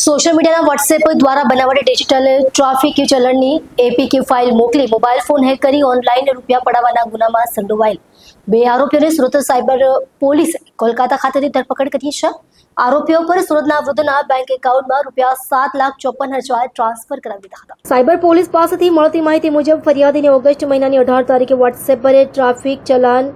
Social મીડિયાના WhatsApp દ્વારા બનાવટી ડિજિટલ ટ્રાફિક ચલણની એપીકે ફાઇલ મોકલી મોબાઈલ ફોન હેક કરી ઓનલાઈન રૂપિયા પડાવવાના ગુનામાં સંડોવાયેલ બે આરોપીઓને સુરત સાયબર પોલીસે કોલકાતા ખાતેથી ધરપકડ કરી છે. આરોપીઓ પર સુરતના વૃદ્ધના બેંક એકાઉન્ટમાં ₹7,54,000 ટ્રાન્સફર કરાવી દીધા હતા. સાયબર પોલીસ પાસેથી મળતી માહિતી મુજબ ફરિયાદીને ઓગસ્ટ મહિનાની 18 તારીખે વોટ્સએપ પર ટ્રાફિક ચલાન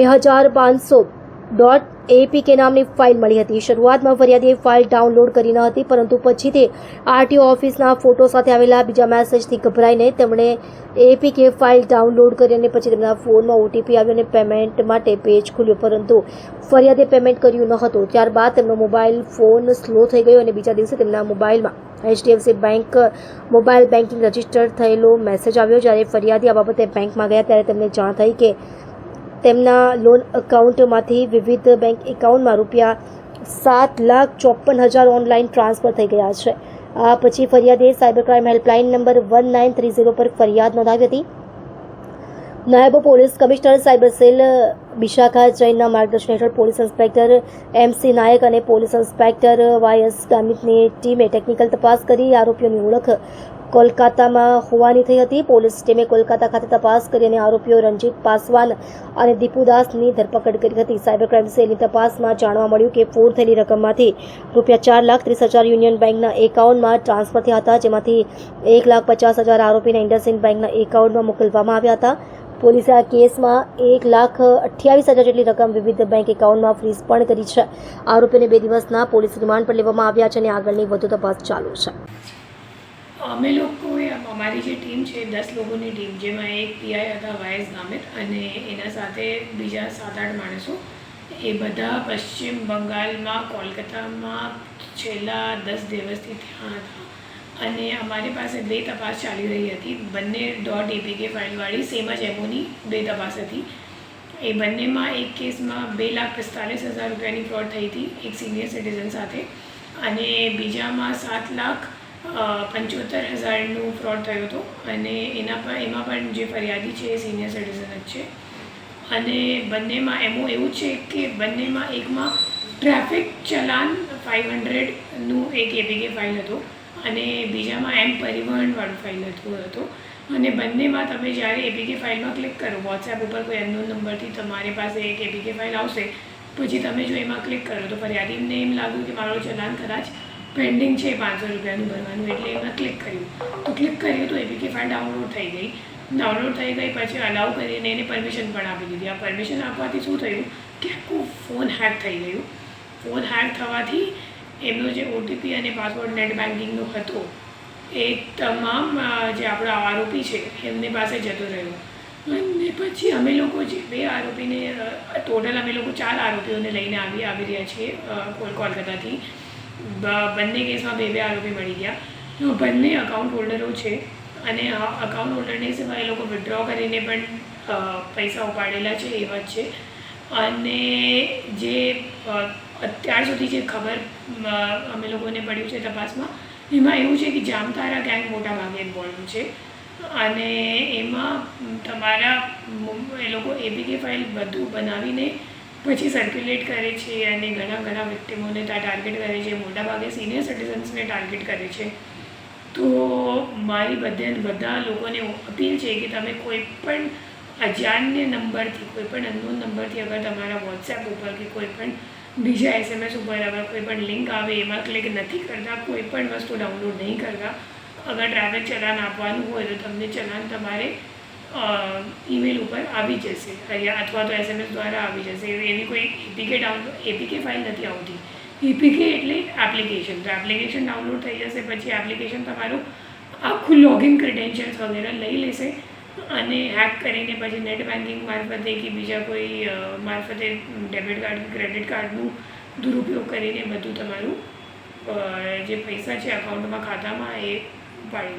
2500.apk નામની ફાઇલ મળી હતી. શરૂઆતમાં ફરિયાદીએ ફાઇલ ડાઉનલોડ કરી ન હતી, પરંતુ પછી તે આરટીઓ ઓફિસના ફોટો સાથે આવેલા બીજા મેસેજથી ગભરાઈને તેમણે એપીકે ફાઇલ ડાઉનલોડ કરી અને પછી તેમના ફોનમાં ઓટીપી આવ્યો અને પેમેન્ટ માટે પેજ ખુલ્યું, પરંતુ ફરિયાદે પેમેન્ટ કર્યું ન હતું. ત્યારબાદ તેમનો મોબાઈલ ફોન સ્લો થઈ ગયો અને બીજા દિવસે તેમના મોબાઈલમાં HDFC bank mobile banking register થયેલો મેસેજ આવ્યો. જ્યારે ફરિયાદી આ બાબતે બેંકમાં ગયા ત્યારે તેમને જાણ થઈ કે તેમના લોન એકાઉન્ટમાંથી વિવિધ બેંક એકાઉન્ટમાં ₹7,54,000 ઓનલાઈન ટ્રાન્સફર થઈ ગયા છે. આ પછી ફરિયાદીએ સાયબર ક્રાઇમ હેલ્પલાઇન નંબર 1930 પર ફરિયાદ નોંધાવી હતી. નાયબ પોલીસ કમિશનર સાયબર સેલ વિશાખા જૈનના માર્ગદર્શન હેઠળ પોલીસ ઇન્સ્પેક્ટર MC નાયક અને પોલીસ ઇન્સ્પેક્ટર YS ગામિતની ટીમે ટેકનિકલ તપાસ કરી આરોપીઓની ઓળખ કોલકાતામાં હોવાની થઈ હતી. પોલીસ ટીમે કોલકાતા ખાતે તપાસ કરી અને આરોપીઓ રંજીત પાસવાન અને દીપુદાસની ધરપકડ કરી હતી. સાયબર ક્રાઇમ સેલની તપાસમાં જાણવા મળ્યું કે ફોન થયેલી રકમમાંથી ₹4,30,000 યુનિયન બેંકના એકાઉન્ટમાં ટ્રાન્સફર થયા હતા, જેમાંથી ₹1,50,000 આરોપીના ઇન્ડસઇન્ડ બેંકના એકાઉન્ટમાં મોકલવામાં આવ્યા હતા. પોલીસે આ કેસમાં ₹1,28,000 જેટલી રકમ વિવિધ બેંક એકાઉન્ટમાં ફ્રીઝ પણ કરી છે. આરોપીને 2 દિવસના પોલીસ રિમાન્ડ પર લેવામાં આવ્યા છે અને આગળની વધુ તપાસ ચાલુ છે. અમે લોકોએ અમારી જે ટીમ છે 10 લોકોની ટીમ, જેમાં એક પીઆઈ હતા YS ગામિત અને એના સાથે બીજા 7-8 માણસો, એ બધા પશ્ચિમ બંગાળમાં કોલકાતામાં છેલ્લા 10 દિવસથી ત્યાં હતા. અને અમારી પાસે 2 તપાસ ચાલી રહી હતી. બંને .apk ફાઇલવાળી સેમ જ એમોની 2 તપાસ હતી. એ બંનેમાં એક કેસમાં ₹2,45,000 રૂપિયાની ફ્રોડ થઈ હતી એક સિનિયર સિટીઝન સાથે, અને બીજામાં ₹7,75,000નું ફ્રોડ થયો હતો. અને એમાં પણ જે ફરિયાદી છે એ સિનિયર સિટીઝન જ છે. અને બંનેમાં એવું છે કે બંનેમાં એકમાં ટ્રાફિક ચલાન 500નું એક એપીકે ફાઇલ હતો અને બીજામાં પરિવહનવાળું ફાઇલ હતો. અને બંનેમાં તમે જ્યારે એપીકે ફાઇલમાં ક્લિક કરો, વોટ્સએપ ઉપર કોઈ અનનોન નંબરથી તમારી પાસે એક એપીકે ફાઇલ આવશે, પછી તમે જો એમાં ક્લિક કરો તો ફરિયાદીને એમ લાગ્યું કે મારો ચલાન કદાચ પેન્ડિંગ છે ₹500 ભરવાનું, એટલે એમાં ક્લિક કર્યું તો એપીકે ફાઇલ ડાઉનલોડ થઈ ગઈ પછી અલાઉ કરીને એને પરમિશન પણ આપી દીધી. આ પરમિશન આપવાથી શું થયું કે આખું ફોન હેક થઈ ગયું. ફોન હેક થવાથી એમનો જે ઓટીપી અને પાસવર્ડ નેટ બેન્કિંગનો હતો એ તમામ જે આપણા આરોપી છે એમની પાસે જતો રહ્યો. અને પછી અમે લોકો જે 2 આરોપીને ટોટલ અમે લોકો 4 આરોપીઓને લઈને આવી રહ્યા છીએ કોલકાતાથી. બંને કેસમાં 2 આરોપી મળી ગયા. બંને અકાઉન્ટ હોલ્ડરો છે અને અકાઉન્ટ હોલ્ડરની સિવાય એ લોકો વિથડ્રો કરીને પણ પૈસા ઉપાડેલા છે એવા જ છે. અને જે અત્યાર સુધી જે ખબર અમે લોકોને પડ્યું છે તપાસમાં, એમાં એવું છે કે જામતારા ગેંગ મોટા ભાગે ઇન્વોલ્વ છે. અને એમાં તમારા એ લોકો એપીકે ફાઇલ બધું બનાવીને પછી સર્ક્યુલેટ કરે છે અને ઘણા વિક્ટિમોને ત્યાં ટાર્ગેટ કરે છે. મોટાભાગે સિનિયર સિટીઝન્સને ટાર્ગેટ કરે છે. તો મારી બધા લોકોને અપીલ છે કે તમે કોઈ પણ અજાણ્ય નંબરથી, કોઈ પણ અનનોન નંબરથી અગર તમારા વોટ્સએપ ઉપર કે કોઈ પણ બીજા SMS ઉપર અગર કોઈ પણ લિંક આવે એમાં ક્લિક નથી કરતા, કોઈ પણ વસ્તુ ડાઉનલોડ નહીં કરતા. અગર ટ્રાફિક ચલાન આપવાનું હોય તો તમને ચલાન તમારે ઈમેલ ઉપર આવી જશે અથવા તો SMS દ્વારા આવી જશે. એવી કોઈ એપીકે ફાઇલ નથી આવતી. એપીકે એટલે એપ્લિકેશન. તો એપ્લિકેશન ડાઉનલોડ થઈ જશે, પછી એપ્લિકેશન તમારું આખું લોગિન ક્રેડેન્શિયલ્સ વગેરે લઈ લેશે અને હેક કરીને પછી નેટ બેન્કિંગ મારફતે કે બીજા કોઈ મારફતે ડેબિટ કાર્ડ કે ક્રેડિટ કાર્ડનું દુરુપયોગ કરીને બધું તમારું જે પૈસા છે અકાઉન્ટમાં ખાતામાં એ ઉપાડી